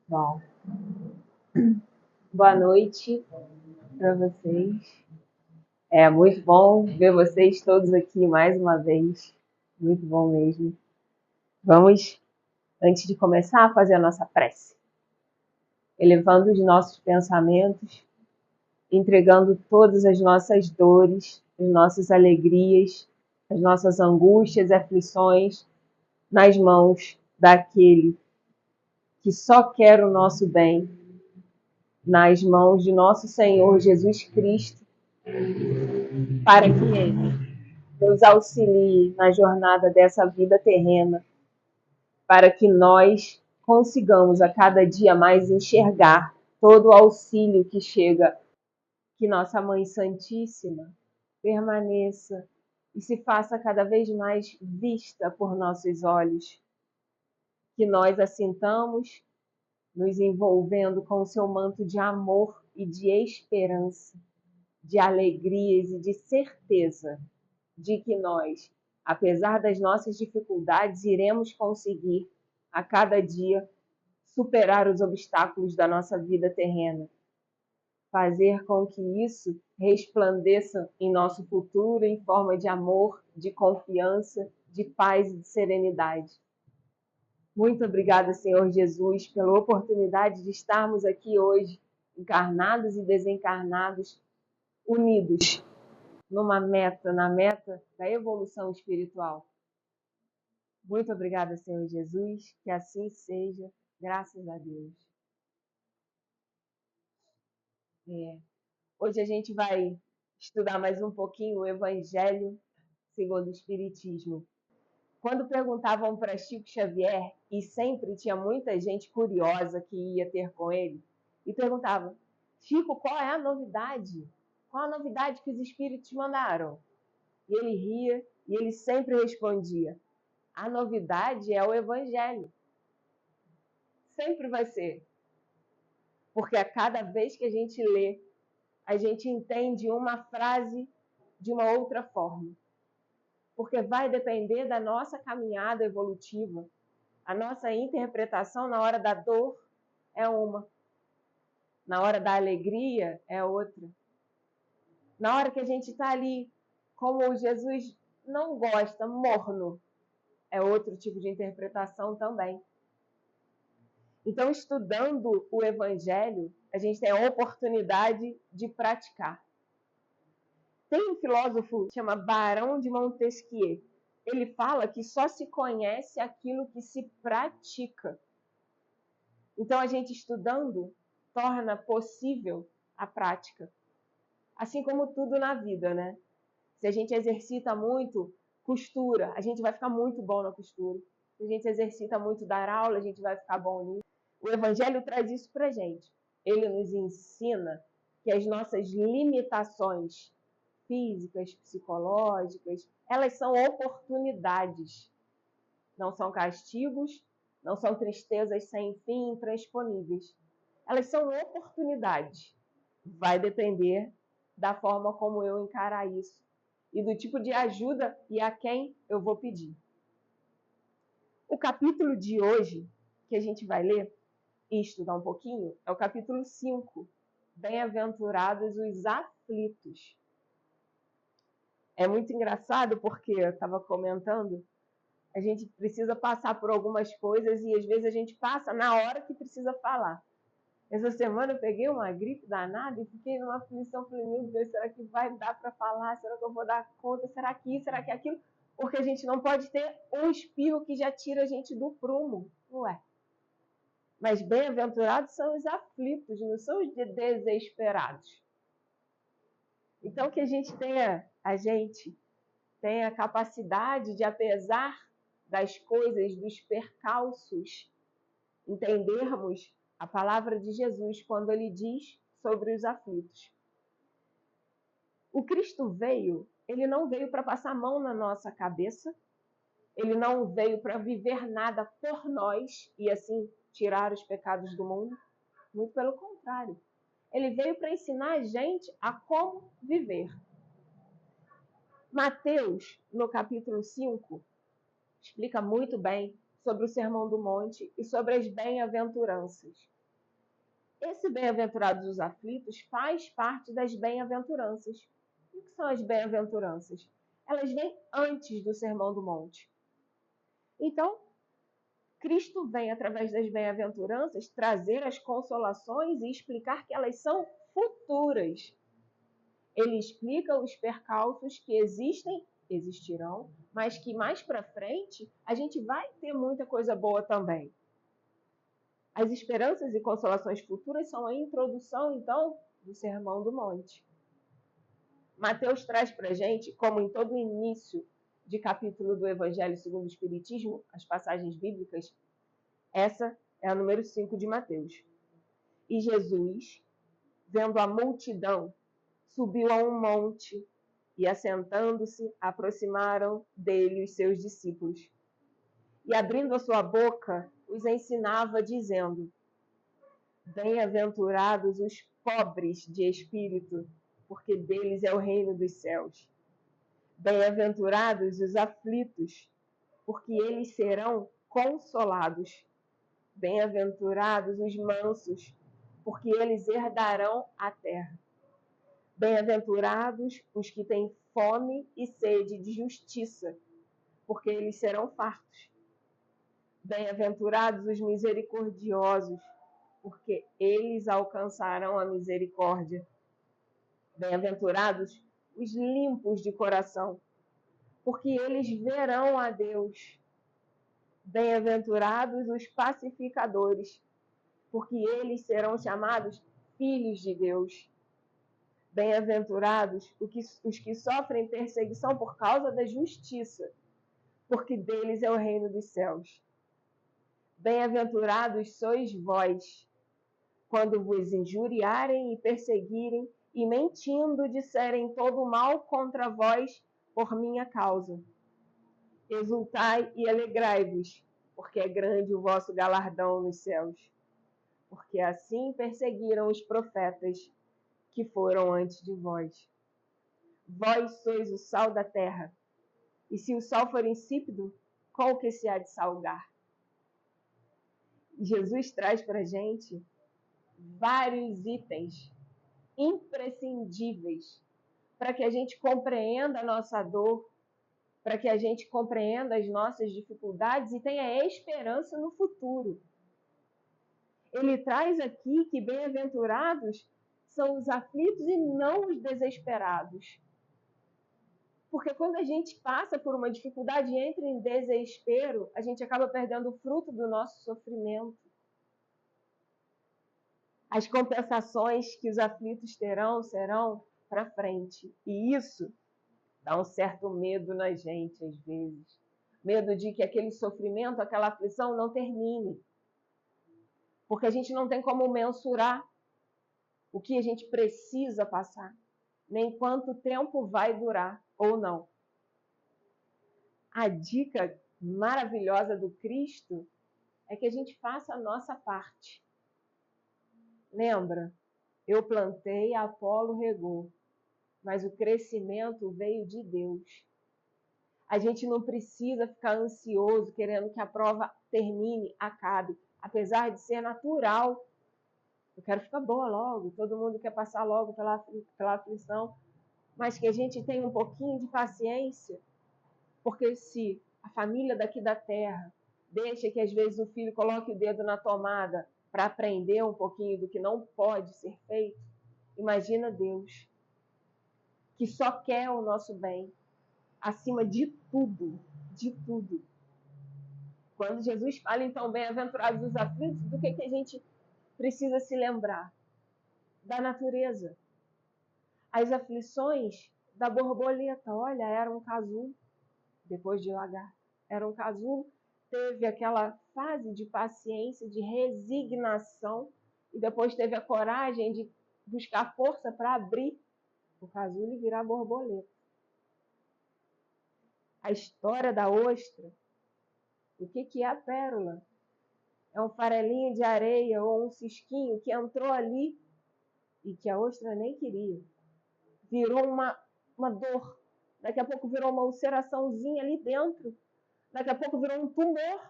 Bom, boa noite para vocês. É muito bom ver vocês todos aqui mais uma vez. Muito bom mesmo. Vamos, antes de começar, a fazer a nossa prece. Elevando os nossos pensamentos, entregando todas as nossas dores, as nossas alegrias, as nossas angústias e aflições nas mãos daquele que só quer o nosso bem, nas mãos de nosso Senhor Jesus Cristo, para que Ele nos auxilie na jornada dessa vida terrena, para que nós consigamos a cada dia mais enxergar todo o auxílio que chega, que nossa Mãe Santíssima permaneça e se faça cada vez mais vista por nossos olhos, que nós a sintamos nos envolvendo com o seu manto de amor e de esperança, de alegrias e de certeza de que nós, apesar das nossas dificuldades, iremos conseguir a cada dia superar os obstáculos da nossa vida terrena, fazer com que isso resplandeça em nosso futuro em forma de amor, de confiança, de paz e de serenidade. Muito obrigada, Senhor Jesus, pela oportunidade de estarmos aqui hoje, encarnados e desencarnados, unidos na meta da evolução espiritual. Muito obrigada, Senhor Jesus, que assim seja, graças a Deus. Hoje a gente vai estudar mais um pouquinho o Evangelho segundo o Espiritismo. Quando perguntavam para Chico Xavier, e sempre tinha muita gente curiosa que ia ter com ele, e perguntava: Chico, qual é a novidade? Qual a novidade que os espíritos mandaram? E ele ria e ele sempre respondia: a novidade é o Evangelho. Sempre vai ser. Porque a cada vez que a gente lê, a gente entende uma frase de uma outra forma. Porque vai depender da nossa caminhada evolutiva. A nossa interpretação na hora da dor é uma. Na hora da alegria é outra. Na hora que a gente está ali, como Jesus não gosta, morno, é outro tipo de interpretação também. Então, estudando o Evangelho, a gente tem a oportunidade de praticar. Tem um filósofo que chama Barão de Montesquieu. Ele fala que só se conhece aquilo que se pratica. Então, a gente estudando torna possível a prática. Assim como tudo na vida, né? Se a gente exercita muito costura, a gente vai ficar muito bom na costura. Se a gente exercita muito dar aula, a gente vai ficar bom nisso. O Evangelho traz isso para a gente. Ele nos ensina que as nossas limitações físicas, psicológicas, elas são oportunidades. Não são castigos, não são tristezas sem fim, intransponíveis. Elas são oportunidades. Vai depender da forma como eu encarar isso e do tipo de ajuda e a quem eu vou pedir. O capítulo de hoje, que a gente vai ler e estudar um pouquinho, é o capítulo 5. Bem-aventurados os aflitos. É muito engraçado porque eu estava comentando, a gente precisa passar por algumas coisas e às vezes a gente passa na hora que precisa falar. Essa semana eu peguei uma gripe danada e fiquei numa aflição, falei, meu Deus, será que vai dar para falar? Será que eu vou dar conta? Será que isso? Será que aquilo? Porque a gente não pode ter um espirro que já tira a gente do prumo. Ué. Mas bem-aventurados são os aflitos, não são os desesperados. Então que a gente tenha a capacidade de, apesar das coisas, dos percalços, entendermos a palavra de Jesus quando ele diz sobre os aflitos. O Cristo veio, ele não veio para passar a mão na nossa cabeça, ele não veio para viver nada por nós e assim tirar os pecados do mundo, muito pelo contrário. Ele veio para ensinar a gente a como viver. Mateus, no capítulo 5, explica muito bem sobre o Sermão do Monte e sobre as bem-aventuranças. Esse bem-aventurados os aflitos faz parte das bem-aventuranças. O que são as bem-aventuranças? Elas vêm antes do Sermão do Monte. Então, Cristo vem, através das bem-aventuranças, trazer as consolações e explicar que elas são futuras. Ele explica os percalços que existirão, mas que mais para frente a gente vai ter muita coisa boa também. As esperanças e consolações futuras são a introdução, então, do Sermão do Monte. Mateus traz para a gente, como em todo o início de capítulo do Evangelho segundo o Espiritismo, as passagens bíblicas, essa é a número 5 de Mateus. E Jesus, vendo a multidão, subiu a um monte e, assentando-se, aproximaram dele os seus discípulos. E, abrindo a sua boca, os ensinava, dizendo: Bem-aventurados os pobres de espírito, porque deles é o reino dos céus. Bem-aventurados os aflitos, porque eles serão consolados. Bem-aventurados os mansos, porque eles herdarão a terra. Bem-aventurados os que têm fome e sede de justiça, porque eles serão fartos. Bem-aventurados os misericordiosos, porque eles alcançarão a misericórdia. Bem-aventurados os limpos de coração, porque eles verão a Deus. Bem-aventurados os pacificadores, porque eles serão chamados filhos de Deus. Bem-aventurados os que sofrem perseguição por causa da justiça, porque deles é o reino dos céus. Bem-aventurados sois vós, quando vos injuriarem e perseguirem, e mentindo disserem todo mal contra vós por minha causa. Exultai e alegrai-vos, porque é grande o vosso galardão nos céus. Porque assim perseguiram os profetas que foram antes de vós. Vós sois o sal da terra, e se o sal for insípido, com o que se há de salgar? Jesus traz para a gente vários itens imprescindíveis para que a gente compreenda a nossa dor, para que a gente compreenda as nossas dificuldades e tenha esperança no futuro. Ele traz aqui que bem-aventurados são os aflitos e não os desesperados. Porque quando a gente passa por uma dificuldade e entra em desespero, a gente acaba perdendo o fruto do nosso sofrimento. As compensações que os aflitos terão serão para frente. E isso dá um certo medo na gente, às vezes. Medo de que aquele sofrimento, aquela aflição não termine. Porque a gente não tem como mensurar o que a gente precisa passar, nem quanto tempo vai durar ou não. A dica maravilhosa do Cristo é que a gente faça a nossa parte. Lembra? Eu plantei, Apolo regou, mas o crescimento veio de Deus. A gente não precisa ficar ansioso, querendo que a prova termine, acabe, apesar de ser natural. Eu quero ficar boa logo, todo mundo quer passar logo pela aflição, mas que a gente tenha um pouquinho de paciência, porque se a família daqui da terra deixa que às vezes o filho coloque o dedo na tomada para aprender um pouquinho do que não pode ser feito, imagina Deus, que só quer o nosso bem, acima de tudo, de tudo. Quando Jesus fala, então, bem-aventurados os aflitos, do que a gente precisa se lembrar? Da natureza. As aflições da borboleta, olha, era um casulo, depois de lagarto, era um casulo, teve aquela fase de paciência, de resignação, e depois teve a coragem de buscar força para abrir o casulo e virar borboleta. A história da ostra, o que é a pérola? É um farelinho de areia ou um cisquinho que entrou ali e que a ostra nem queria. Virou uma dor. Daqui a pouco virou uma ulceraçãozinha ali dentro. Daqui a pouco virou um tumor.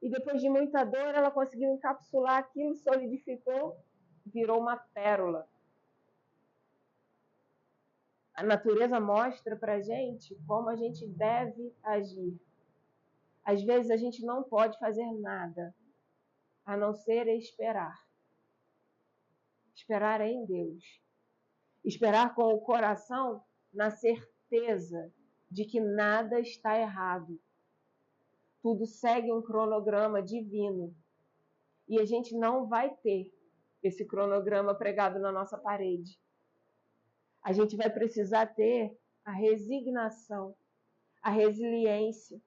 E depois de muita dor, ela conseguiu encapsular aquilo, solidificou, virou uma pérola. A natureza mostra para a gente como a gente deve agir. Às vezes a gente não pode fazer nada, a não ser esperar. Esperar em Deus. Esperar com o coração na certeza de que nada está errado. Tudo segue um cronograma divino. E a gente não vai ter esse cronograma pregado na nossa parede. A gente vai precisar ter a resignação, a resiliência,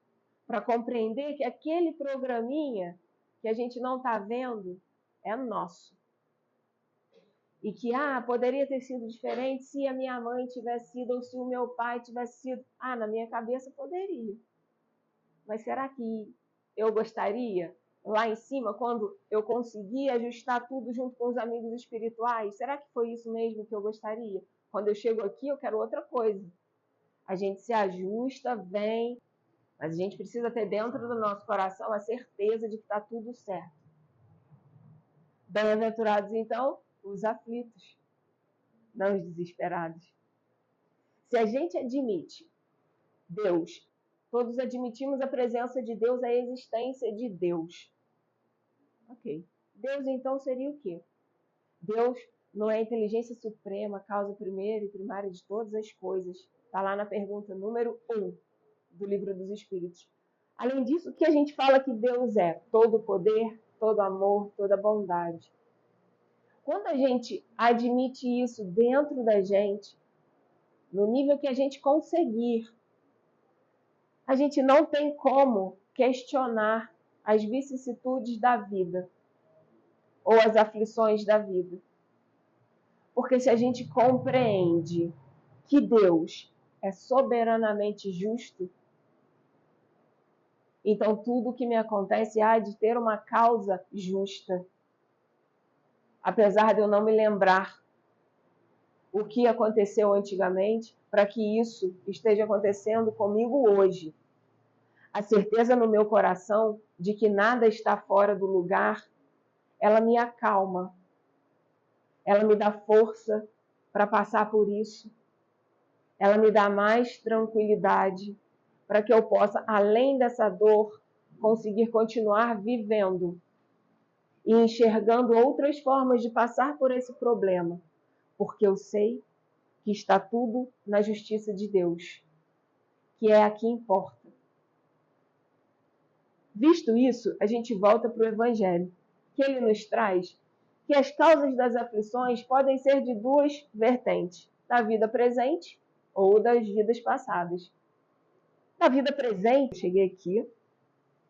para compreender que aquele programinha que a gente não está vendo é nosso. E que, poderia ter sido diferente se a minha mãe tivesse sido, ou se o meu pai tivesse sido. Na minha cabeça poderia. Mas será que eu gostaria? Lá em cima, quando eu consegui ajustar tudo junto com os amigos espirituais, será que foi isso mesmo que eu gostaria? Quando eu chego aqui, eu quero outra coisa. A gente se ajusta, vem, mas a gente precisa ter dentro do nosso coração a certeza de que está tudo certo. Bem-aventurados, então, os aflitos, não os desesperados. Se a gente admite Deus, todos admitimos a presença de Deus, a existência de Deus. Ok. Deus, então, seria o quê? Deus não é a inteligência suprema, causa primeira e primária de todas as coisas. Está lá na pergunta número 1 do Livro dos Espíritos. Além disso, o que a gente fala que Deus é? Todo poder, todo amor, toda bondade. Quando a gente admite isso dentro da gente, no nível que a gente conseguir, a gente não tem como questionar as vicissitudes da vida ou as aflições da vida. Porque se a gente compreende que Deus é soberanamente justo, então tudo que me acontece há de ter uma causa justa. Apesar de eu não me lembrar o que aconteceu antigamente, para que isso esteja acontecendo comigo hoje. A certeza no meu coração de que nada está fora do lugar, ela me acalma. Ela me dá força para passar por isso. Ela me dá mais tranquilidade para que eu possa, além dessa dor, conseguir continuar vivendo e enxergando outras formas de passar por esse problema, porque eu sei que está tudo na justiça de Deus, que é a que importa. Visto isso, a gente volta para o Evangelho, que ele nos traz que as causas das aflições podem ser de duas vertentes, da vida presente ou das vidas passadas. Na vida presente, eu cheguei aqui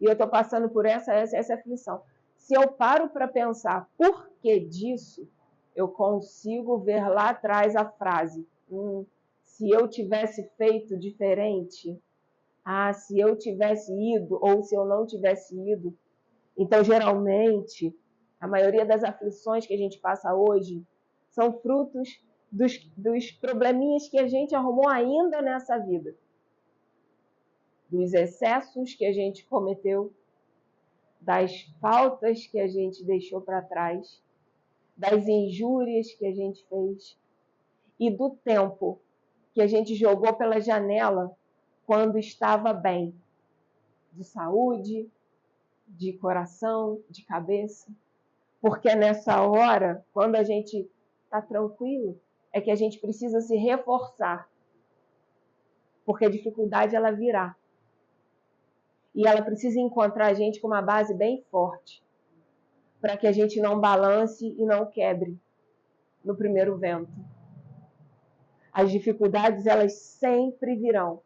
e eu estou passando por essa aflição. Se eu paro para pensar por que disso, eu consigo ver lá atrás a frase: se eu tivesse feito diferente, se eu tivesse ido ou se eu não tivesse ido. Então, geralmente, a maioria das aflições que a gente passa hoje são frutos dos probleminhas que a gente arrumou ainda nessa vida. Dos excessos que a gente cometeu, das faltas que a gente deixou para trás, das injúrias que a gente fez e do tempo que a gente jogou pela janela quando estava bem, de saúde, de coração, de cabeça. Porque é nessa hora, quando a gente está tranquilo, é que a gente precisa se reforçar. Porque a dificuldade ela virá. E ela precisa encontrar a gente com uma base bem forte, para que a gente não balance e não quebre no primeiro vento. As dificuldades, elas sempre virão.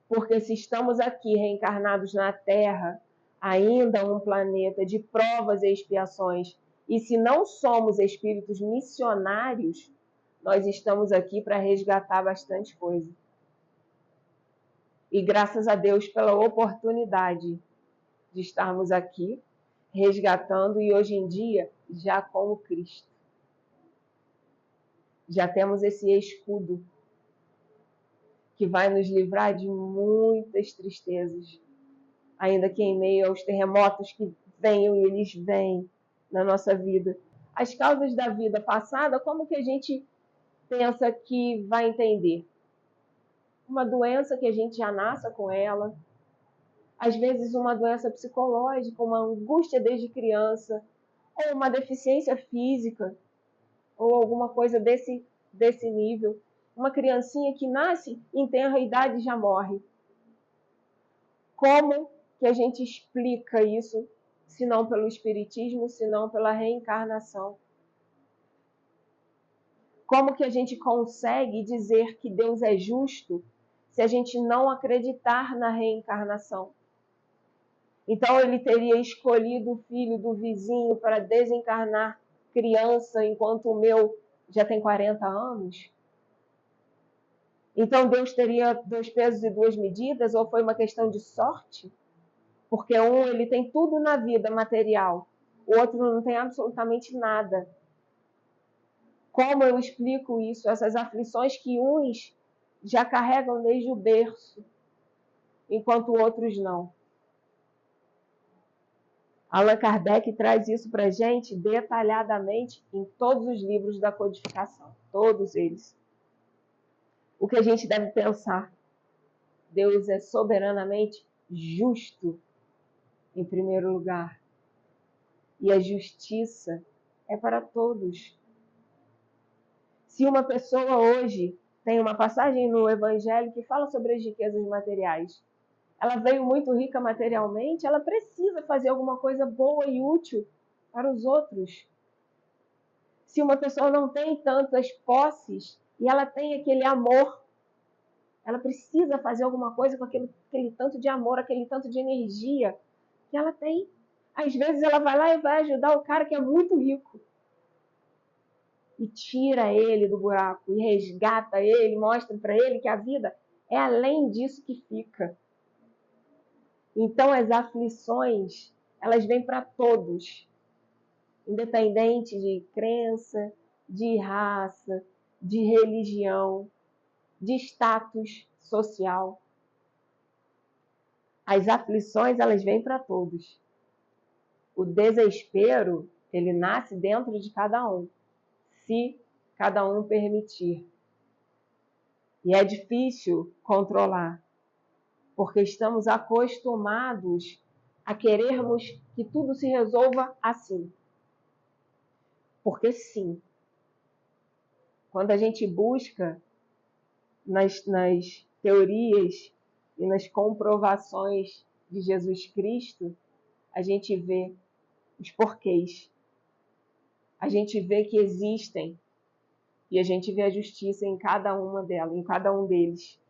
Porque se estamos aqui reencarnados na Terra, ainda um planeta de provas e expiações, e se não somos espíritos missionários, nós estamos aqui para resgatar bastante coisa. E graças a Deus pela oportunidade de estarmos aqui, resgatando, e hoje em dia, já como Cristo. Já temos esse escudo que vai nos livrar de muitas tristezas, ainda que em meio aos terremotos que venham e eles vêm na nossa vida. As causas da vida passada, como que a gente pensa que vai entender? Uma doença que a gente já nasce com ela, às vezes uma doença psicológica, uma angústia desde criança, ou uma deficiência física, ou alguma coisa desse nível. Uma criancinha que nasce, em tenra idade já morre. Como que a gente explica isso, se não pelo Espiritismo, se não pela reencarnação? Como que a gente consegue dizer que Deus é justo se a gente não acreditar na reencarnação? Então ele teria escolhido o filho do vizinho para desencarnar criança, enquanto o meu já tem 40 anos? Então Deus teria 2 pesos e 2 medidas, ou foi uma questão de sorte? Porque ele tem tudo na vida material, o outro não tem absolutamente nada. Como eu explico isso? Essas aflições que uns já carregam desde o berço, enquanto outros não. Allan Kardec traz isso para a gente detalhadamente em todos os livros da codificação, todos eles. O que a gente deve pensar? Deus é soberanamente justo, em primeiro lugar. E a justiça é para todos. Se uma pessoa hoje tem uma passagem no Evangelho que fala sobre as riquezas materiais, ela veio muito rica materialmente, ela precisa fazer alguma coisa boa e útil para os outros. Se uma pessoa não tem tantas posses e ela tem aquele amor, ela precisa fazer alguma coisa com aquele tanto de amor, aquele tanto de energia que ela tem. Às vezes ela vai lá e vai ajudar o cara que é muito rico. E tira ele do buraco, e resgata ele, mostra para ele que a vida é além disso que fica. Então as aflições, elas vêm para todos, independente de crença, de raça, de religião, de status social. As aflições, elas vêm para todos. O desespero, ele nasce dentro de cada um, se cada um permitir. E é difícil controlar, porque estamos acostumados a querermos que tudo se resolva assim. Porque sim, quando a gente busca nas teorias e nas comprovações de Jesus Cristo, a gente vê os porquês. A gente vê que existem e a gente vê a justiça em cada uma delas, em cada um deles.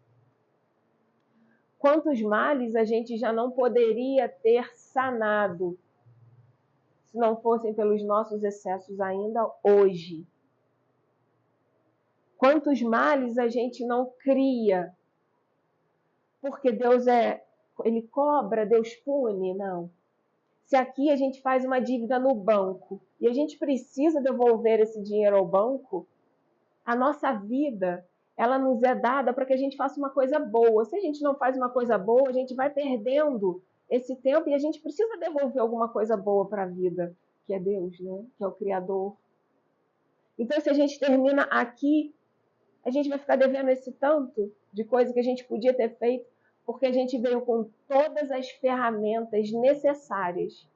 Quantos males a gente já não poderia ter sanado se não fossem pelos nossos excessos ainda hoje? Quantos males a gente não cria porque Deus ele cobra, Deus pune? Não. Se aqui a gente faz uma dívida no banco e a gente precisa devolver esse dinheiro ao banco, a nossa vida, ela nos é dada para que a gente faça uma coisa boa. Se a gente não faz uma coisa boa, a gente vai perdendo esse tempo e a gente precisa devolver alguma coisa boa para a vida, que é Deus, né? Que é o Criador. Então, se a gente termina aqui, a gente vai ficar devendo esse tanto de coisa que a gente podia ter feito, porque a gente veio com todas as ferramentas necessárias.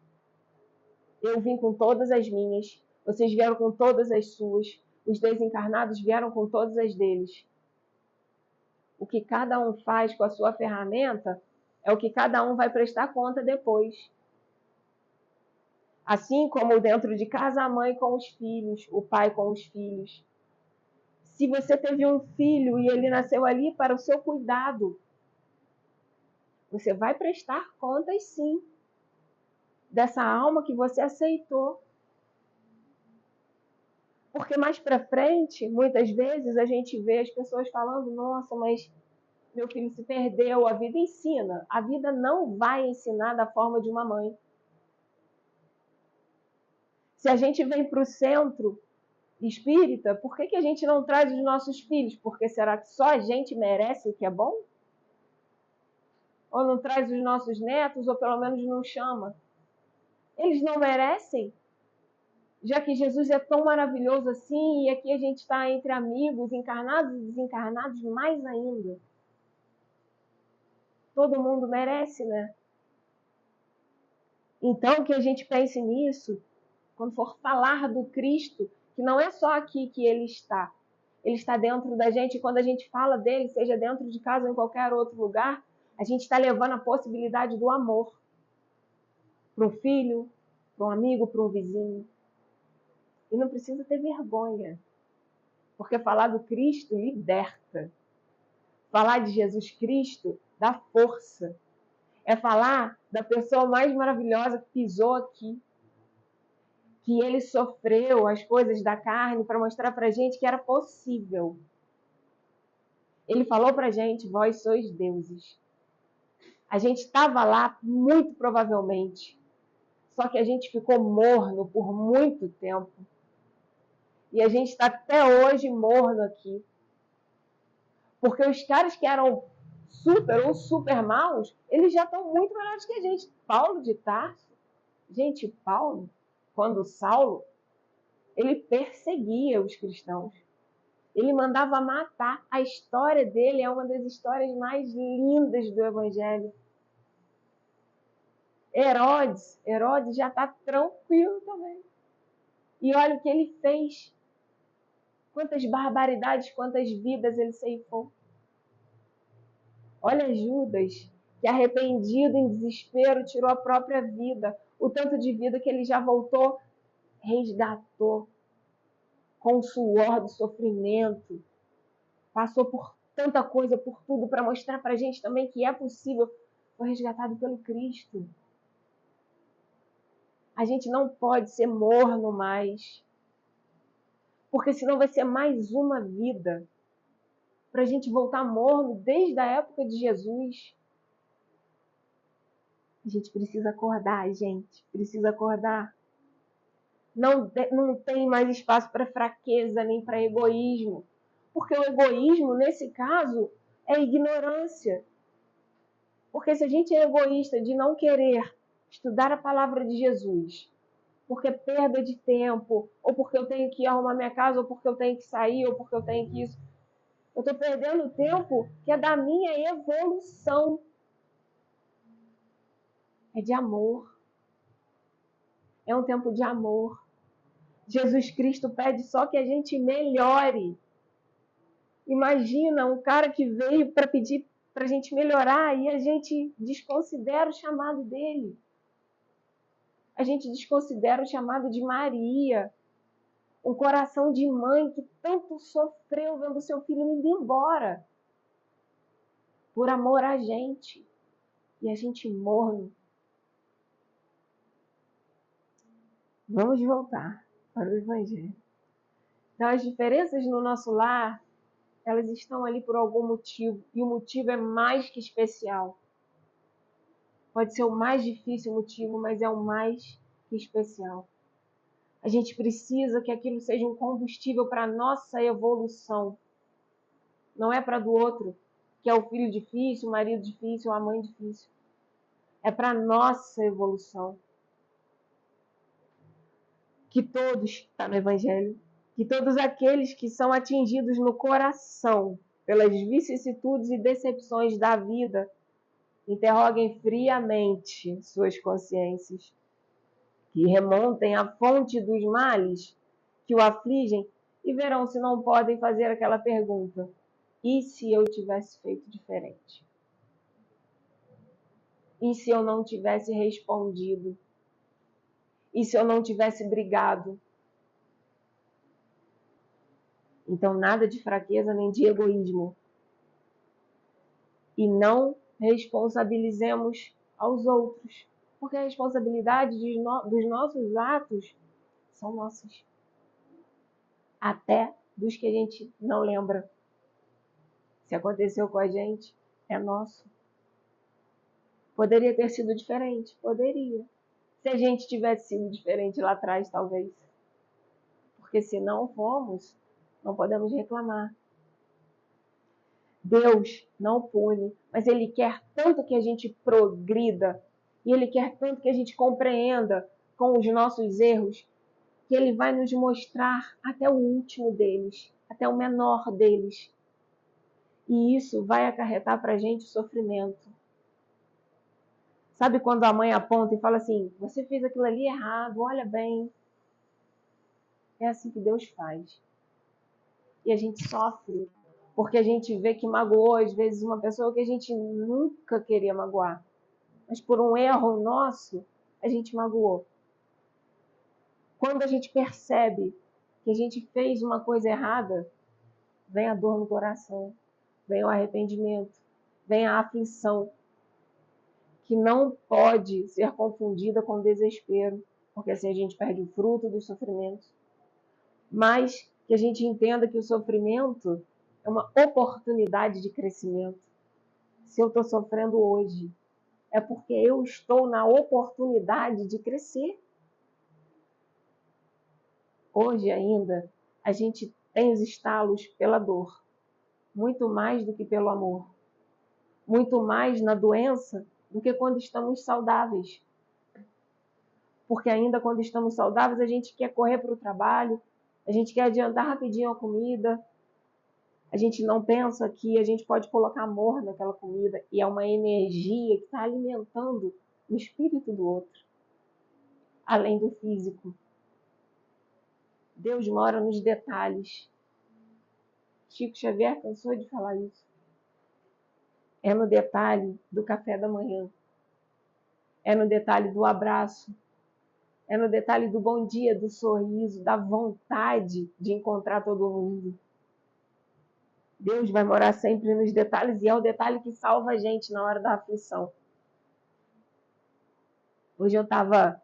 Eu vim com todas as minhas, vocês vieram com todas as suas, os desencarnados vieram com todas as deles. O que cada um faz com a sua ferramenta é o que cada um vai prestar conta depois. Assim como dentro de casa, a mãe com os filhos, o pai com os filhos. Se você teve um filho e ele nasceu ali para o seu cuidado, você vai prestar contas, sim, dessa alma que você aceitou. Porque mais para frente, muitas vezes, a gente vê as pessoas falando: nossa, mas meu filho se perdeu. A vida ensina. A vida não vai ensinar da forma de uma mãe. Se a gente vem para o centro espírita, por que a gente não traz os nossos filhos? Porque será que só a gente merece o que é bom? ou não traz os nossos netos, ou pelo menos não chama. Eles não merecem? Já que Jesus é tão maravilhoso assim, e aqui a gente está entre amigos, encarnados e desencarnados, mais ainda. Todo mundo merece, né? Então, que a gente pense nisso, quando for falar do Cristo, que não é só aqui que ele está dentro da gente, e quando a gente fala dele, seja dentro de casa ou em qualquer outro lugar, a gente está levando a possibilidade do amor para um filho, para um amigo, para um vizinho. E não precisa ter vergonha, porque falar do Cristo liberta. Falar de Jesus Cristo dá força. É falar da pessoa mais maravilhosa que pisou aqui, que ele sofreu as coisas da carne para mostrar para a gente que era possível. Ele falou para a gente, vós sois deuses. A gente estava lá, muito provavelmente, só que a gente ficou morno por muito tempo. E a gente está até hoje morno aqui. Porque os caras que eram super ou super maus, eles já estão muito melhores que a gente. Paulo de Tarso, gente, Paulo, quando Saulo, ele perseguia os cristãos. Ele mandava matar. A história dele é uma das histórias mais lindas do Evangelho. Herodes já está tranquilo também. E olha o que ele fez. Quantas barbaridades, quantas vidas ele ceifou. Olha Judas, que arrependido em desespero tirou a própria vida. O tanto de vida que ele já voltou, resgatou. Com o suor do sofrimento. Passou por tanta coisa, por tudo, para mostrar para a gente também que é possível. Foi resgatado pelo Cristo. A gente não pode ser morno mais. Porque senão vai ser mais uma vida. Para a gente voltar morno desde a época de Jesus. A gente precisa acordar, gente. Precisa acordar. Não tem mais espaço para fraqueza nem para egoísmo. Porque o egoísmo, nesse caso, é ignorância. Porque se a gente é egoísta de não querer estudar a palavra de Jesus, porque é perda de tempo, ou porque eu tenho que arrumar minha casa, ou porque eu tenho que sair, ou porque eu tenho que isso, eu estou perdendo tempo que é da minha evolução. É de amor. É um tempo de amor. Jesus Cristo pede só que a gente melhore. Imagina um cara que veio para pedir para a gente melhorar e a gente desconsidera o chamado dele. A gente desconsidera o chamado de Maria, um coração de mãe que tanto sofreu vendo seu filho indo embora por amor a gente. E a gente morno. Vamos voltar para o Evangelho. Então, as diferenças no nosso lar, elas estão ali por algum motivo. E o motivo é mais que especial. Pode ser o mais difícil motivo, mas é o mais que especial. A gente precisa que aquilo seja um combustível para a nossa evolução. Não é para do outro, que é o filho difícil, o marido difícil, a mãe difícil. É para a nossa evolução. Que todos, está no Evangelho, que todos aqueles que são atingidos no coração pelas vicissitudes e decepções da vida, interroguem friamente suas consciências, que remontem à fonte dos males que o afligem e verão se não podem fazer aquela pergunta: e se eu tivesse feito diferente? E se eu não tivesse respondido? E se eu não tivesse brigado? Então, nada de fraqueza nem de egoísmo. E não responsabilizemos aos outros, porque a responsabilidade dos nossos atos são nossas. Até dos que a gente não lembra. Se aconteceu com a gente, é nosso. Poderia ter sido diferente? Poderia. Se a gente tivesse sido diferente lá atrás, talvez. Porque se não fomos, não podemos reclamar. Deus não pune, mas Ele quer tanto que a gente progrida, e Ele quer tanto que a gente compreenda com os nossos erros, que Ele vai nos mostrar até o último deles, até o menor deles. E isso vai acarretar para a gente sofrimento. Sabe quando a mãe aponta e fala assim, você fez aquilo ali errado, olha bem. É assim que Deus faz. E a gente sofre, porque a gente vê que magoou, às vezes, uma pessoa que a gente nunca queria magoar. Mas por um erro nosso, a gente magoou. Quando a gente percebe que a gente fez uma coisa errada, vem a dor no coração, vem o arrependimento, vem a aflição, que não pode ser confundida com desespero, porque assim a gente perde o fruto dos sofrimentos. Mas que a gente entenda que o sofrimento é uma oportunidade de crescimento. Se eu estou sofrendo hoje, é porque eu estou na oportunidade de crescer. Hoje ainda, a gente tem os estalos pela dor, muito mais do que pelo amor. Muito mais na doença do que quando estamos saudáveis. Porque ainda quando estamos saudáveis, a gente quer correr para o trabalho, a gente quer adiantar rapidinho a comida, a gente não pensa que a gente pode colocar amor naquela comida e é uma energia que está alimentando o espírito do outro, além do físico. Deus mora nos detalhes. Chico Xavier cansou de falar isso. É no detalhe do café da manhã. É no detalhe do abraço. É no detalhe do bom dia, do sorriso, da vontade de encontrar todo mundo. Deus vai morar sempre nos detalhes e é o detalhe que salva a gente na hora da aflição. Hoje eu estava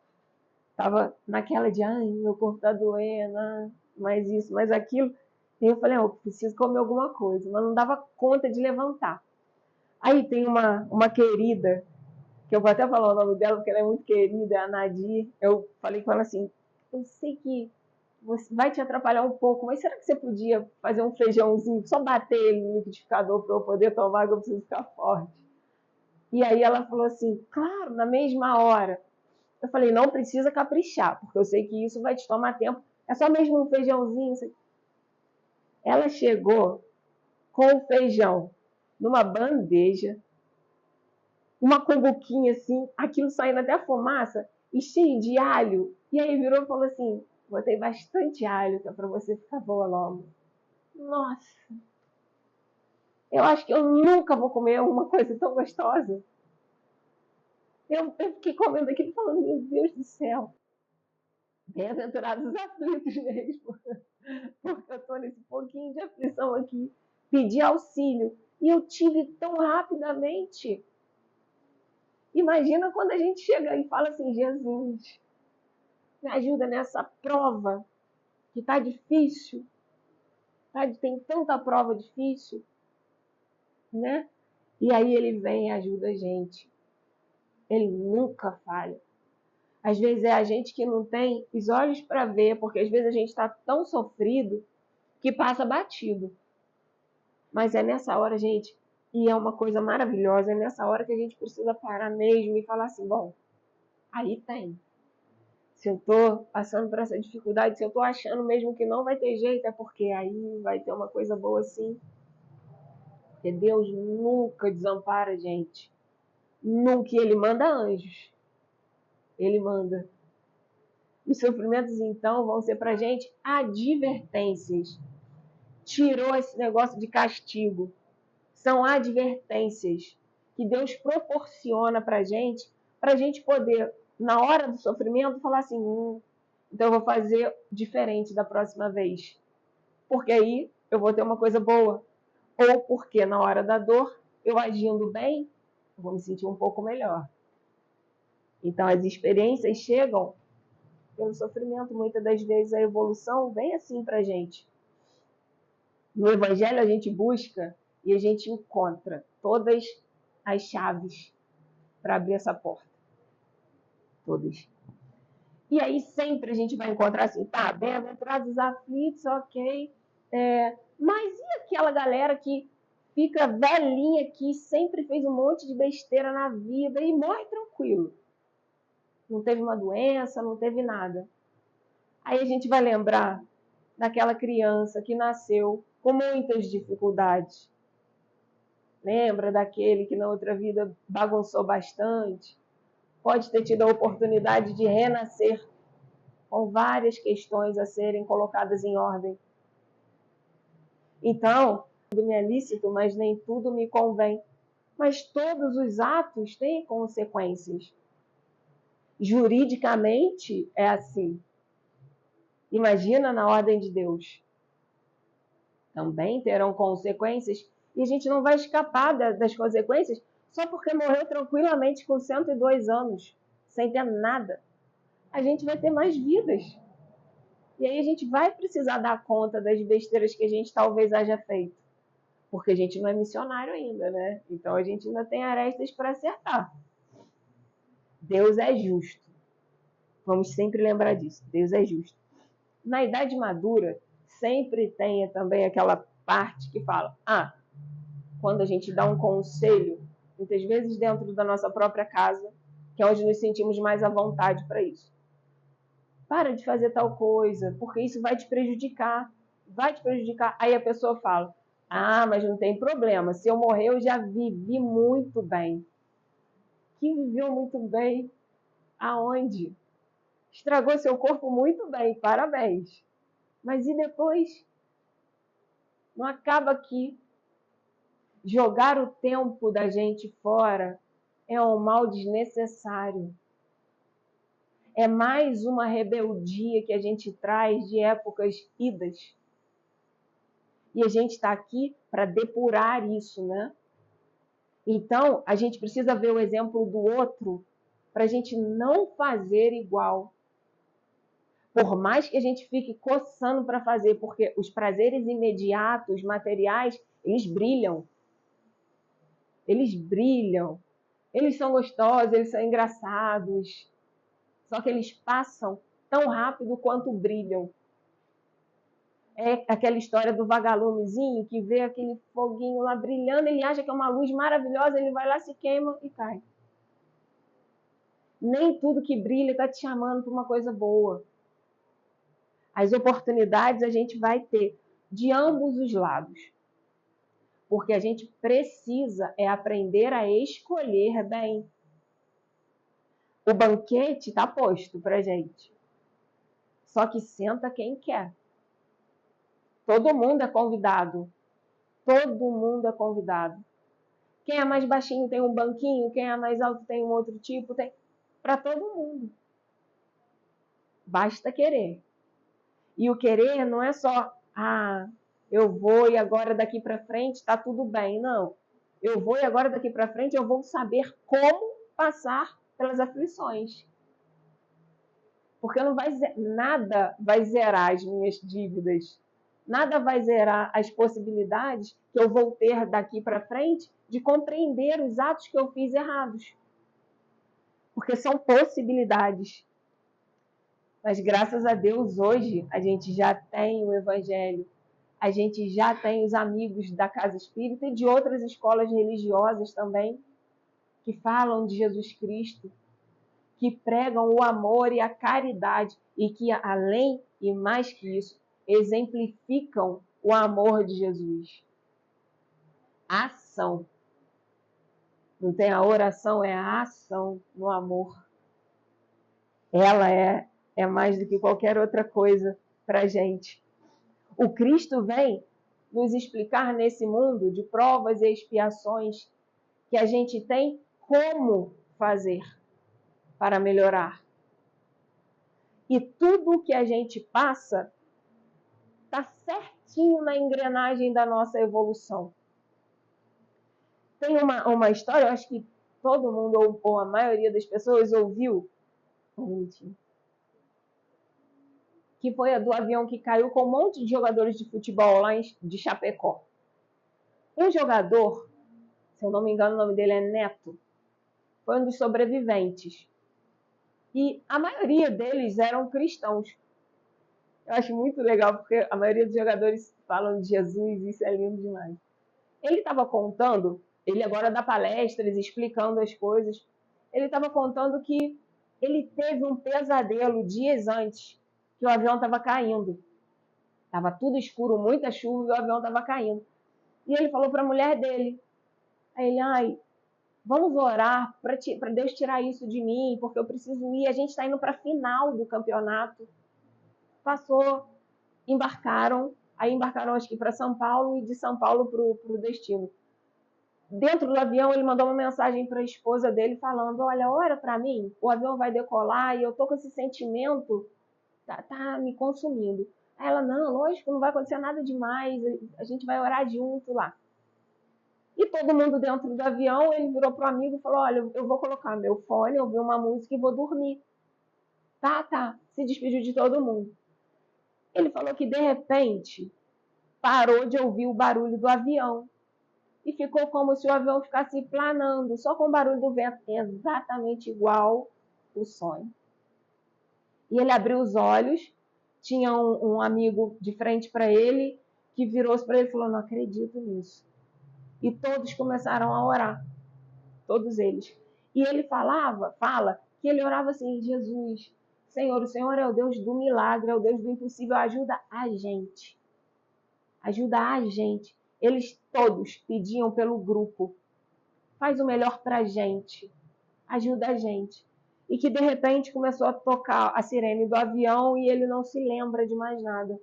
naquela de, ai, meu corpo está doendo, mais isso, mais aquilo. E eu falei, eu preciso comer alguma coisa, mas não dava conta de levantar. Aí tem uma querida, que eu vou até falar o nome dela, porque ela é muito querida, é a Nadir. Eu falei com ela assim, eu sei que vai te atrapalhar um pouco, mas será que você podia fazer um feijãozinho, só bater ele no liquidificador para eu poder tomar, que eu preciso ficar forte? E aí ela falou assim, claro, na mesma hora. Eu falei, não precisa caprichar, porque eu sei que isso vai te tomar tempo, é só mesmo um feijãozinho. Ela chegou com o feijão numa bandeja, uma cumbuquinha assim, aquilo saindo até a fumaça, e cheio de alho. E aí virou e falou assim, botei bastante alho, que é pra você ficar boa logo. Nossa, eu acho que eu nunca vou comer uma coisa tão gostosa. Eu fiquei comendo aquilo falando, meu Deus do céu. Bem-aventurados os aflitos mesmo. Porque eu tô nesse pouquinho de aflição aqui. Pedi auxílio. E eu tive tão rapidamente. Imagina quando a gente chega e fala assim, Jesus, me ajuda nessa prova que tá difícil. Tem tanta prova difícil, né? E aí ele vem e ajuda a gente. Ele nunca falha. Às vezes é a gente que não tem os olhos para ver, porque às vezes a gente está tão sofrido que passa batido. Mas é nessa hora, gente, e é uma coisa maravilhosa, é nessa hora que a gente precisa parar mesmo e falar assim, bom, aí tem. Se eu tô passando por essa dificuldade, se eu tô achando mesmo que não vai ter jeito, é porque aí vai ter uma coisa boa sim. Porque Deus nunca desampara a gente. Nunca. Ele manda anjos. Ele manda. Os sofrimentos, então, vão ser pra gente advertências. Tirou esse negócio de castigo. São advertências que Deus proporciona pra gente poder, na hora do sofrimento, falar assim, então eu vou fazer diferente da próxima vez. Porque aí eu vou ter uma coisa boa. Ou porque na hora da dor, eu agindo bem, eu vou me sentir um pouco melhor. Então as experiências chegam pelo sofrimento. Muitas das vezes a evolução vem assim pra gente. No Evangelho a gente busca e a gente encontra todas as chaves para abrir essa porta. Todas. E aí sempre a gente vai encontrar assim, tá, bem-aventurados os aflitos, ok. Mas e aquela galera que fica velhinha aqui, sempre fez um monte de besteira na vida e morre tranquilo. Não teve uma doença, não teve nada. Aí a gente vai lembrar daquela criança que nasceu com muitas dificuldades. Lembra daquele que na outra vida bagunçou bastante? Pode ter tido a oportunidade de renascer com várias questões a serem colocadas em ordem. Então, tudo me é lícito, mas nem tudo me convém. Mas todos os atos têm consequências. Juridicamente é assim. Imagina na ordem de Deus. Também terão consequências e a gente não vai escapar das consequências só porque morreu tranquilamente com 102 anos, sem ter nada. A gente vai ter mais vidas. E aí a gente vai precisar dar conta das besteiras que a gente talvez haja feito. Porque a gente não é missionário ainda, né? Então a gente ainda tem arestas para acertar. Deus é justo. Vamos sempre lembrar disso. Deus é justo. Na idade madura, sempre tem também aquela parte que fala, quando a gente dá um conselho, muitas vezes dentro da nossa própria casa, que é onde nos sentimos mais à vontade para isso. Para de fazer tal coisa, porque isso vai te prejudicar. Vai te prejudicar. Aí a pessoa fala, mas não tem problema, se eu morrer eu já vivi muito bem. Que viveu muito bem? Aonde? Estragou seu corpo muito bem, parabéns. Mas e depois? Não acaba aqui. Jogar o tempo da gente fora é um mal desnecessário. É mais uma rebeldia que a gente traz de épocas idas. E a gente está aqui para depurar isso, né? Então, a gente precisa ver o exemplo do outro para a gente não fazer igual. Por mais que a gente fique coçando para fazer, porque os prazeres imediatos, materiais, eles brilham. Eles brilham. Eles são gostosos, eles são engraçados. Só que eles passam tão rápido quanto brilham. É aquela história do vagalumezinho que vê aquele foguinho lá brilhando, ele acha que é uma luz maravilhosa, ele vai lá, se queima e cai. Nem tudo que brilha está te chamando para uma coisa boa. As oportunidades a gente vai ter de ambos os lados. Porque a gente precisa aprender a escolher bem. O banquete está posto para a gente. Só que senta quem quer. Todo mundo é convidado. Todo mundo é convidado. Quem é mais baixinho tem um banquinho, quem é mais alto tem um outro tipo, tem para todo mundo. Basta querer. E o querer não é só, eu vou e agora daqui para frente está tudo bem. Não. Eu vou e agora daqui para frente eu vou saber como passar pelas aflições. Porque nada vai zerar as minhas dívidas. Nada vai zerar as possibilidades que eu vou ter daqui para frente de compreender os atos que eu fiz errados. Porque são possibilidades. Mas graças a Deus, hoje, a gente já tem o Evangelho. A gente já tem os amigos da Casa Espírita e de outras escolas religiosas também, que falam de Jesus Cristo, que pregam o amor e a caridade e que, além e mais que isso, exemplificam o amor de Jesus. Ação. Não tem a oração, é a ação no amor. Ela é mais do que qualquer outra coisa para a gente. O Cristo vem nos explicar nesse mundo de provas e expiações que a gente tem como fazer para melhorar. E tudo que a gente passa está certinho na engrenagem da nossa evolução. Tem uma história, eu acho que todo mundo, ou a maioria das pessoas, ouviu, que foi a do avião que caiu com um monte de jogadores de futebol lá de Chapecó. Um jogador, se eu não me engano o nome dele é Neto, foi um dos sobreviventes. E a maioria deles eram cristãos. Eu acho muito legal, porque a maioria dos jogadores falam de Jesus e isso é lindo demais. ele estava contando, ele agora dá palestras explicando as coisas, ele estava contando que ele teve um pesadelo dias antes, que o avião estava caindo. Estava tudo escuro, muita chuva e o avião estava caindo. E ele falou para a mulher dele, aí ele, vamos orar para Deus tirar isso de mim, porque eu preciso ir, a gente está indo para a final do campeonato. Passou, embarcaram acho que para São Paulo e de São Paulo para o destino. Dentro do avião, ele mandou uma mensagem para a esposa dele falando, olha, ora para mim, o avião vai decolar e eu tô com esse sentimento, tá me consumindo. Aí ela, não, lógico, não vai acontecer nada demais, a gente vai orar junto lá. E todo mundo dentro do avião, ele virou pro amigo e falou, olha, eu vou colocar meu fone, ouvir uma música e vou dormir. Tá, se despediu de todo mundo. Ele falou que, de repente, parou de ouvir o barulho do avião. E ficou como se o avião ficasse planando, só com o barulho do vento, exatamente igual o sonho. E ele abriu os olhos, tinha um amigo de frente para ele, que virou-se para ele e falou, não acredito nisso. E todos começaram a orar, todos eles. E ele fala que ele orava assim, Jesus, Senhor, o Senhor é o Deus do milagre, é o Deus do impossível, ajuda a gente. Ajuda a gente. Eles todos pediam pelo grupo, faz o melhor pra gente, ajuda a gente. E que de repente começou a tocar a sirene do avião e ele não se lembra de mais nada.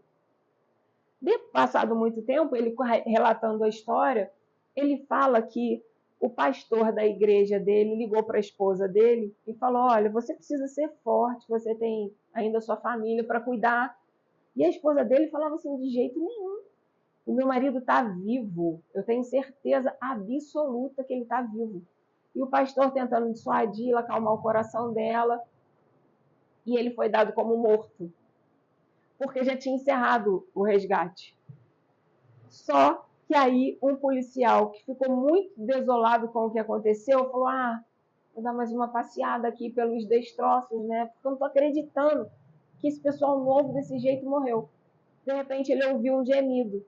Passado muito tempo, ele relatando a história, ele fala que o pastor da igreja dele ligou para a esposa dele e falou, olha, você precisa ser forte, você tem ainda sua família para cuidar. E a esposa dele falava assim, de jeito nenhum. O meu marido está vivo, eu tenho certeza absoluta que ele está vivo. E o pastor tentando dissuadi-la, acalmar o coração dela, e ele foi dado como morto, porque já tinha encerrado o resgate. Só que aí um policial que ficou muito desolado com o que aconteceu, falou, vou dar mais uma passeada aqui pelos destroços, né? Porque eu não estou acreditando que esse pessoal novo desse jeito morreu. De repente ele ouviu um gemido.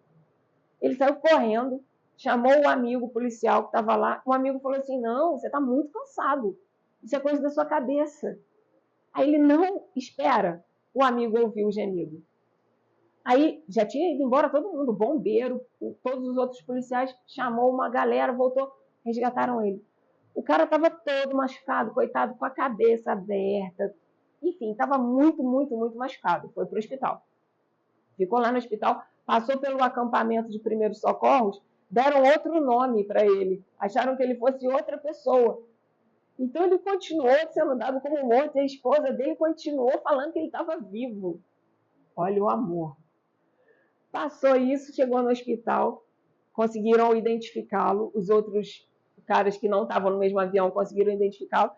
Ele saiu correndo, chamou o amigo policial que estava lá. O amigo falou assim, não, você está muito cansado. Isso é coisa da sua cabeça. Aí ele, não, espera. O amigo ouviu o gemido. Aí já tinha ido embora todo mundo, o bombeiro, todos os outros policiais, chamou uma galera, voltou, resgataram ele. O cara estava todo machucado, coitado, com a cabeça aberta. Enfim, estava muito, muito, muito machucado. Foi para o hospital. Ficou lá no hospital, passou pelo acampamento de primeiros socorros, deram outro nome para ele. Acharam que ele fosse outra pessoa. Então ele continuou sendo dado como morto e a esposa dele continuou falando que ele estava vivo. Olha o amor. Passou isso, chegou no hospital, conseguiram identificá-lo, os outros caras que não estavam no mesmo avião conseguiram identificá-lo.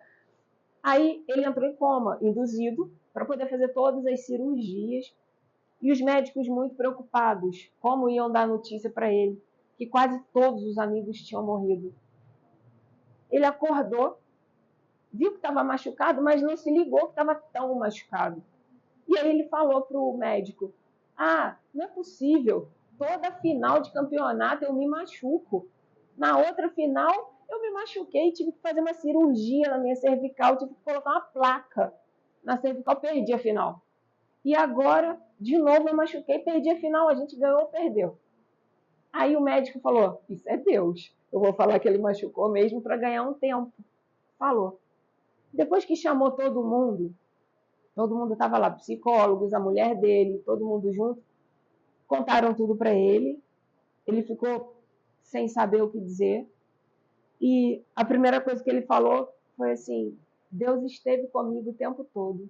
Aí ele entrou em coma, induzido, para poder fazer todas as cirurgias. E os médicos muito preocupados, como iam dar notícia para ele, que quase todos os amigos tinham morrido. Ele acordou, viu que estava machucado, mas não se ligou que estava tão machucado. E aí ele falou para o médico, não é possível, toda final de campeonato eu me machuco. Na outra final eu me machuquei, tive que fazer uma cirurgia na minha cervical, tive que colocar uma placa na cervical, perdi a final. E agora, de novo, eu machuquei, perdi a final, a gente ganhou ou perdeu. Aí o médico falou, isso é Deus, eu vou falar que ele machucou mesmo para ganhar um tempo. Falou. Depois que chamou todo mundo estava lá, psicólogos, a mulher dele, todo mundo junto, contaram tudo para ele, ele ficou sem saber o que dizer, e a primeira coisa que ele falou foi assim, Deus esteve comigo o tempo todo.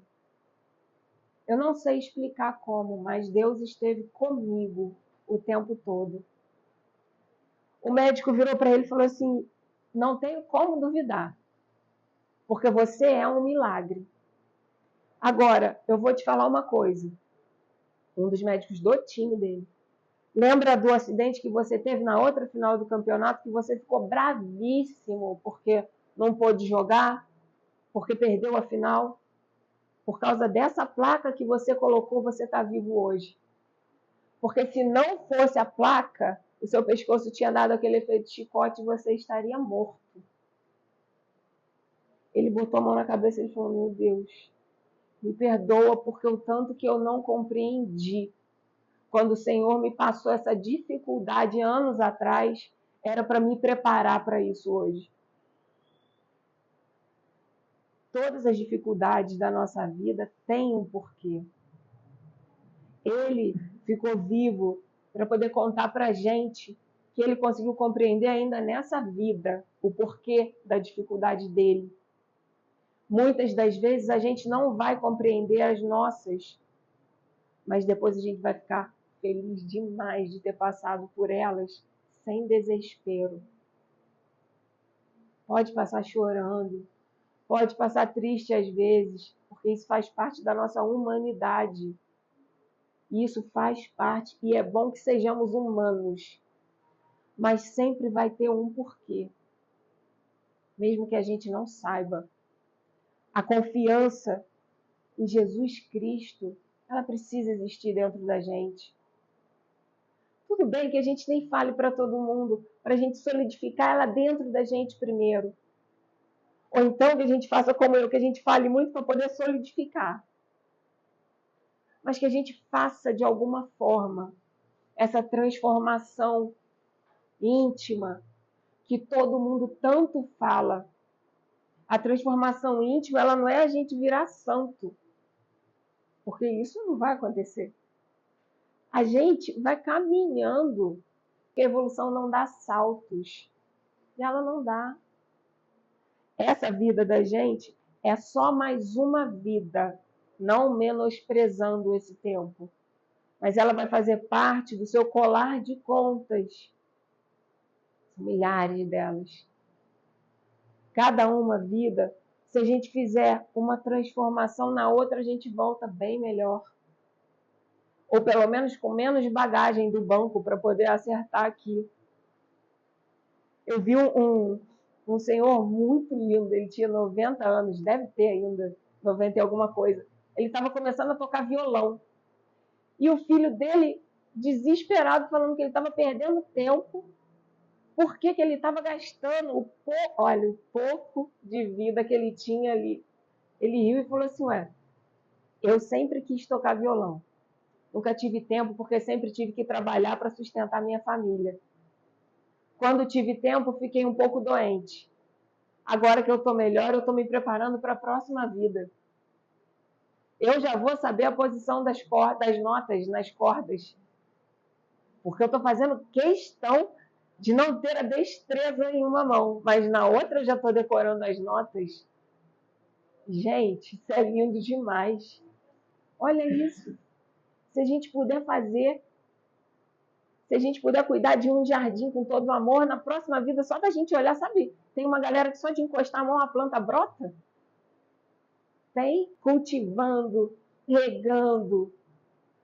Eu não sei explicar como, mas Deus esteve comigo o tempo todo. O médico virou para ele e falou assim, não tenho como duvidar, porque você é um milagre. Agora, eu vou te falar uma coisa. Um dos médicos do time dele. Lembra do acidente que você teve na outra final do campeonato, que você ficou bravíssimo porque não pôde jogar, porque perdeu a final? Por causa dessa placa que você colocou, você está vivo hoje. Porque se não fosse a placa, o seu pescoço tinha dado aquele efeito chicote e você estaria morto. Ele botou a mão na cabeça e falou: meu Deus, me perdoa porque o tanto que eu não compreendi. Quando o Senhor me passou essa dificuldade anos atrás, era para me preparar para isso hoje. Todas as dificuldades da nossa vida têm um porquê. Ele ficou vivo para poder contar para a gente que ele conseguiu compreender ainda nessa vida o porquê da dificuldade dele. Muitas das vezes a gente não vai compreender as nossas, mas depois a gente vai ficar feliz demais de ter passado por elas sem desespero. Pode passar chorando, pode passar triste às vezes, porque isso faz parte da nossa humanidade. Isso faz parte e é bom que sejamos humanos, mas sempre vai ter um porquê, mesmo que a gente não saiba. A confiança em Jesus Cristo, ela precisa existir dentro da gente. Tudo bem que a gente nem fale para todo mundo, para a gente solidificar ela dentro da gente primeiro. Ou então que a gente faça como eu, que a gente fale muito para poder solidificar. Mas que a gente faça de alguma forma essa transformação íntima que todo mundo tanto fala. A transformação íntima, ela não é a gente virar santo, porque isso não vai acontecer. A gente vai caminhando, porque a evolução não dá saltos. E ela não dá. Essa vida da gente é só mais uma vida, não menosprezando esse tempo. Mas ela vai fazer parte do seu colar de contas. Milhares delas. Cada uma vida, se a gente fizer uma transformação na outra, a gente volta bem melhor. Ou pelo menos com menos bagagem do banco para poder acertar aqui. Eu vi um senhor muito lindo, ele tinha 90 anos, deve ter ainda 90 e alguma coisa. Ele estava começando a tocar violão. E o filho dele, desesperado, falando que ele estava perdendo tempo, porque que ele estava gastando o pouco de vida que ele tinha ali. Ele riu e falou assim: ué, eu sempre quis tocar violão. Nunca tive tempo, porque sempre tive que trabalhar para sustentar minha família. Quando tive tempo, fiquei um pouco doente. Agora que eu estou melhor, eu estou me preparando para a próxima vida. Eu já vou saber a posição das notas nas cordas. Porque eu estou fazendo questão de não ter a destreza em uma mão, mas na outra eu já estou decorando as notas. Gente, isso é lindo demais. Olha isso. Se a gente puder fazer, se a gente puder cuidar de um jardim com todo o amor, na próxima vida, só da gente olhar, sabe? Tem uma galera que só de encostar a mão a planta brota. Tem cultivando, regando,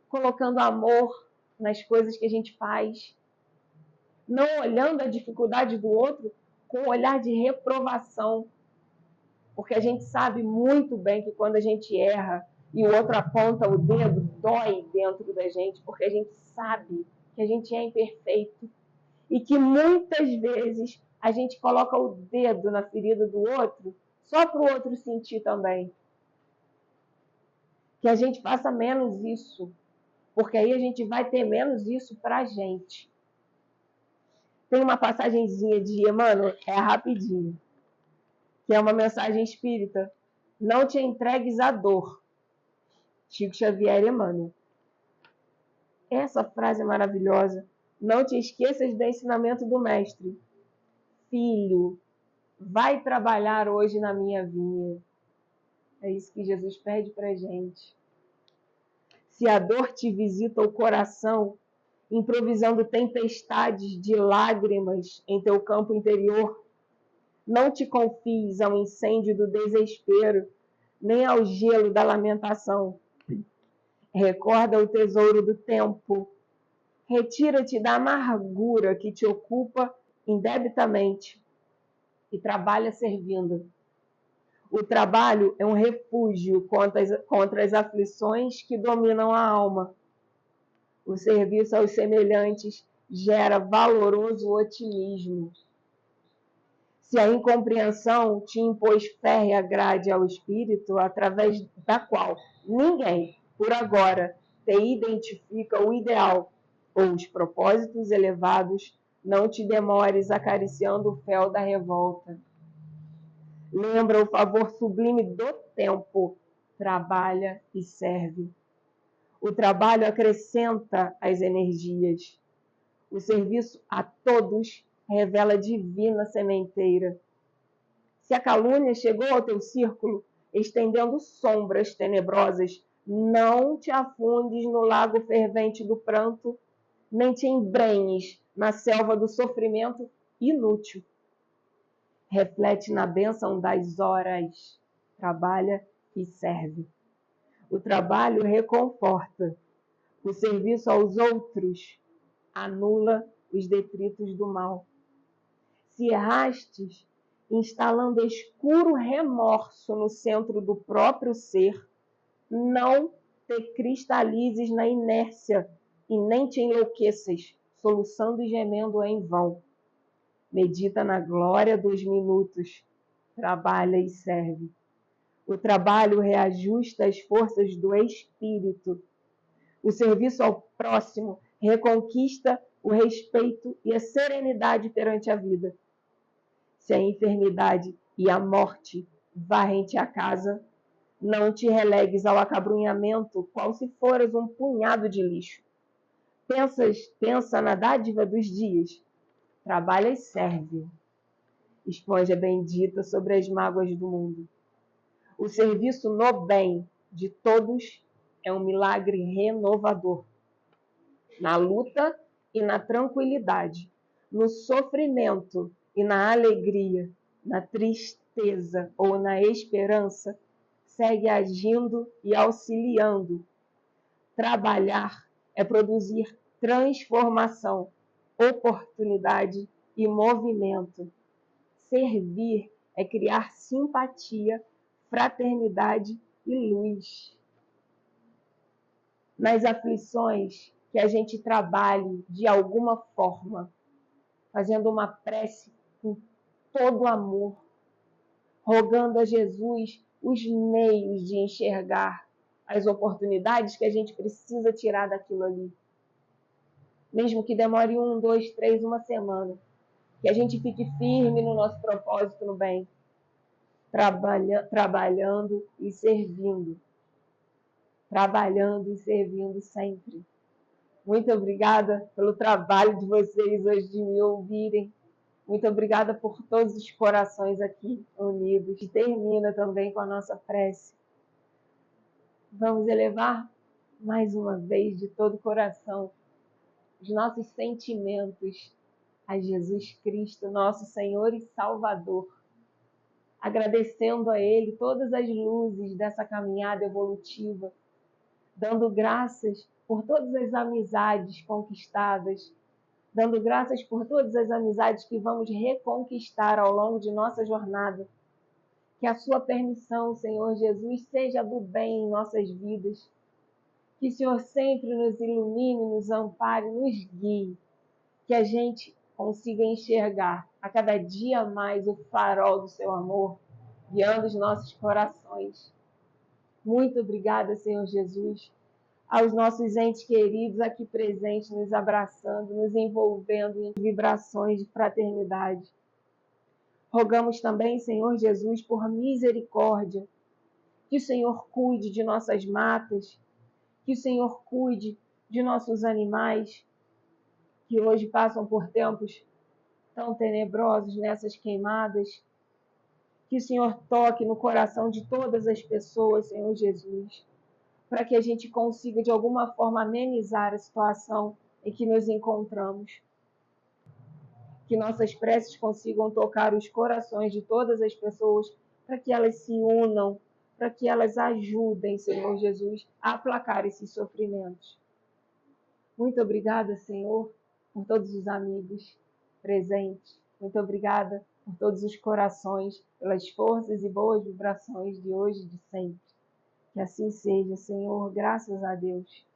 colocando amor nas coisas que a gente faz. Não olhando a dificuldade do outro com um olhar de reprovação. Porque a gente sabe muito bem que quando a gente erra e o outro aponta o dedo, dói dentro da gente, porque a gente sabe que a gente é imperfeito e que muitas vezes a gente coloca o dedo na ferida do outro só para o outro sentir também. Que a gente faça menos isso, porque aí a gente vai ter menos isso para a gente. Tem uma passagenzinha de Emmanuel, é rapidinho, que é uma mensagem espírita. Não te entregues à dor. Chico Xavier e Emmanuel. Essa frase é maravilhosa. Não te esqueças do ensinamento do mestre. Filho, vai trabalhar hoje na minha vinha. É isso que Jesus pede pra gente. Se a dor te visita o coração, improvisando tempestades de lágrimas em teu campo interior, não te confies ao incêndio do desespero, nem ao gelo da lamentação. Recorda o tesouro do tempo. Retira-te da amargura que te ocupa indebitamente e trabalha servindo. O trabalho é um refúgio contra as aflições que dominam a alma. O serviço aos semelhantes gera valoroso otimismo. Se a incompreensão te impôs férrea grade ao espírito, através da qual ninguém, por agora, te identifica o ideal ou os propósitos elevados, não te demores acariciando o fel da revolta. Lembra o favor sublime do tempo, trabalha e serve. O trabalho acrescenta as energias. O serviço a todos revela divina sementeira. Se a calúnia chegou ao teu círculo, estendendo sombras tenebrosas, não te afundes no lago fervente do pranto, nem te embrenhes na selva do sofrimento inútil. Reflete na bênção das horas, trabalha e serve. O trabalho reconforta, o serviço aos outros anula os detritos do mal. Se errastes, instalando escuro remorso no centro do próprio ser, não te cristalizes na inércia e nem te enlouqueças, soluçando e gemendo em vão. Medita na glória dos minutos, trabalha e serve. O trabalho reajusta as forças do espírito. O serviço ao próximo reconquista o respeito e a serenidade perante a vida. Se a enfermidade e a morte varrem-te a casa, não te relegues ao acabrunhamento, qual se foras um punhado de lixo. Pensa na dádiva dos dias, trabalha e serve. Esponja bendita sobre as mágoas do mundo. O serviço no bem de todos é um milagre renovador. Na luta e na tranquilidade, no sofrimento e na alegria, na tristeza ou na esperança, segue agindo e auxiliando. Trabalhar é produzir transformação, oportunidade e movimento. Servir é criar simpatia, fraternidade e luz. Nas aflições, que a gente trabalhe de alguma forma, fazendo uma prece com todo amor, rogando a Jesus os meios de enxergar as oportunidades que a gente precisa tirar daquilo ali. Mesmo que demore 1, 2, 3, uma semana, que a gente fique firme no nosso propósito no bem, trabalhando e servindo. Trabalhando e servindo sempre. Muito obrigada pelo trabalho de vocês hoje de me ouvirem. Muito obrigada por todos os corações aqui unidos. E termina também com a nossa prece. Vamos elevar mais uma vez de todo o coração os nossos sentimentos a Jesus Cristo, nosso Senhor e Salvador. Agradecendo a Ele todas as luzes dessa caminhada evolutiva, dando graças por todas as amizades conquistadas, dando graças por todas as amizades que vamos reconquistar ao longo de nossa jornada. Que a sua permissão, Senhor Jesus, seja do bem em nossas vidas. Que o Senhor sempre nos ilumine, nos ampare, nos guie. Que a gente consiga enxergar a cada dia mais o farol do seu amor, guiando os nossos corações. Muito obrigada, Senhor Jesus, aos nossos entes queridos aqui presentes, nos abraçando, nos envolvendo em vibrações de fraternidade. Rogamos também, Senhor Jesus, por misericórdia, que o Senhor cuide de nossas matas, que o Senhor cuide de nossos animais, que hoje passam por tempos tão tenebrosos nessas queimadas. Que o Senhor toque no coração de todas as pessoas, Senhor Jesus, para que a gente consiga, de alguma forma, amenizar a situação em que nos encontramos. Que nossas preces consigam tocar os corações de todas as pessoas, para que elas se unam, para que elas ajudem, Senhor Jesus, a aplacar esses sofrimentos. Muito obrigada, Senhor, por todos os amigos presentes. Muito obrigada por todos os corações, pelas forças e boas vibrações de hoje e de sempre. Que assim seja, Senhor, graças a Deus.